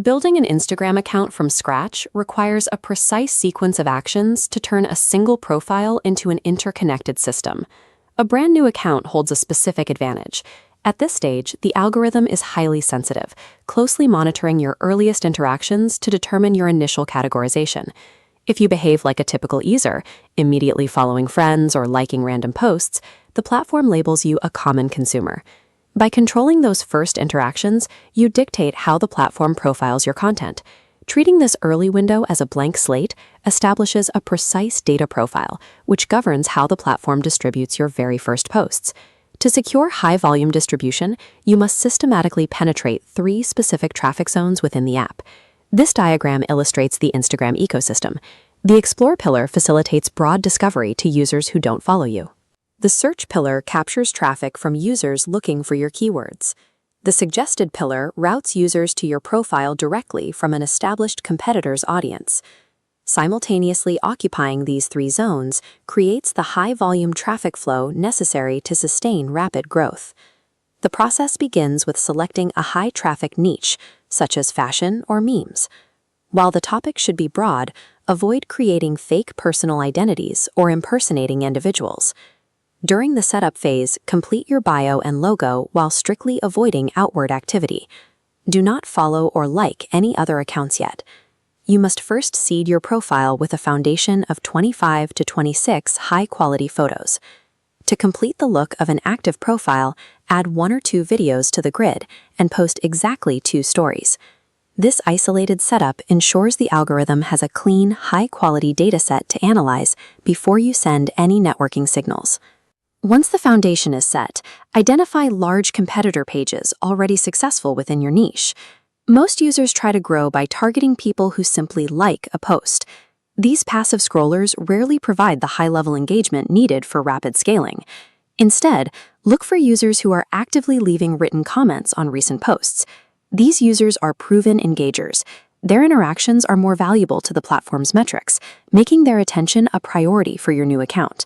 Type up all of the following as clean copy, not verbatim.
Building an Instagram account from scratch requires a precise sequence of actions to turn a single profile into an interconnected system. A brand new account holds a specific advantage. At this stage, the algorithm is highly sensitive, closely monitoring your earliest interactions to determine your initial categorization. If you behave like a typical user, immediately following friends or liking random posts, the platform labels you a common consumer. By controlling those first interactions, you dictate how the platform profiles your content. Treating this early window as a blank slate establishes a precise data profile, which governs how the platform distributes your very first posts. To secure high-volume distribution, you must systematically penetrate 3 specific traffic zones within the app. This diagram illustrates the Instagram ecosystem. The Explore pillar facilitates broad discovery to users who don't follow you. The Search pillar captures traffic from users looking for your keywords. The Suggested pillar routes users to your profile directly from an established competitor's audience. Simultaneously occupying these 3 zones creates the high-volume traffic flow necessary to sustain rapid growth. The process begins with selecting a high-traffic niche, such as fashion or memes. While the topic should be broad, avoid creating fake personal identities or impersonating individuals. During the setup phase, complete your bio and logo while strictly avoiding outward activity. Do not follow or like any other accounts yet. You must first seed your profile with a foundation of 25 to 26 high-quality photos. To complete the look of an active profile, add 1 or 2 videos to the grid and post exactly 2 stories. This isolated setup ensures the algorithm has a clean, high-quality dataset to analyze before you send any networking signals. Once the foundation is set, identify large competitor pages already successful within your niche. Most users try to grow by targeting people who simply like a post. These passive scrollers rarely provide the high-level engagement needed for rapid scaling. Instead, look for users who are actively leaving written comments on recent posts. These users are proven engagers. Their interactions are more valuable to the platform's metrics, making their attention a priority for your new account.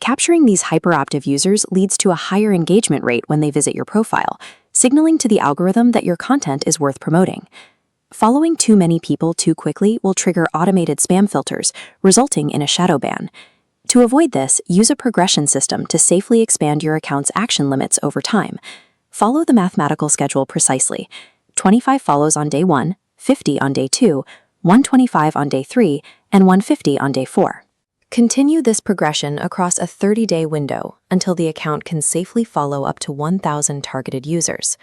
Capturing these hyperactive users leads to a higher engagement rate when they visit your profile, signaling to the algorithm that your content is worth promoting. Following too many people too quickly will trigger automated spam filters, resulting in a shadow ban. To avoid this, use a progression system to safely expand your account's action limits over time. Follow the mathematical schedule precisely: 25 follows on day 1, 50 on day 2, 125 on day 3, and 150 on day 4. Continue this progression across a 30-day window until the account can safely follow up to 1,000 targeted users.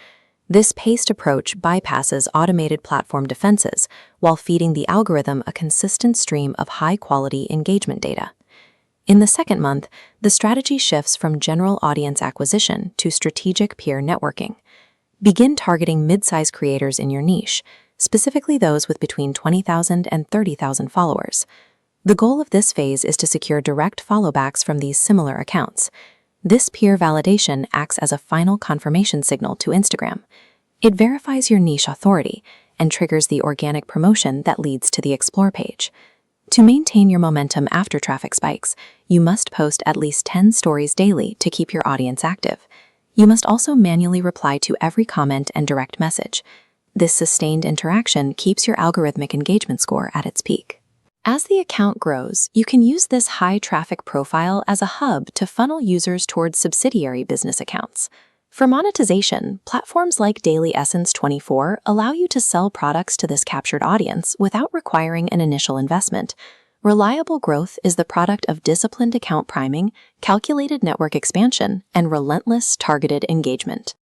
This paced approach bypasses automated platform defenses while feeding the algorithm a consistent stream of high-quality engagement data. In the second month, the strategy shifts from general audience acquisition to strategic peer networking. Begin targeting mid-size creators in your niche, specifically those with between 20,000 and 30,000 followers. The goal of this phase is to secure direct followbacks from these similar accounts. This peer validation acts as a final confirmation signal to Instagram. It verifies your niche authority and triggers the organic promotion that leads to the Explore page. To maintain your momentum after traffic spikes, you must post at least 10 stories daily to keep your audience active. You must also manually reply to every comment and direct message. This sustained interaction keeps your algorithmic engagement score at its peak. As the account grows, you can use this high-traffic profile as a hub to funnel users towards subsidiary business accounts. For monetization, platforms like Daily Essence 24 allow you to sell products to this captured audience without requiring an initial investment. Reliable growth is the product of disciplined account priming, calculated network expansion, and relentless targeted engagement.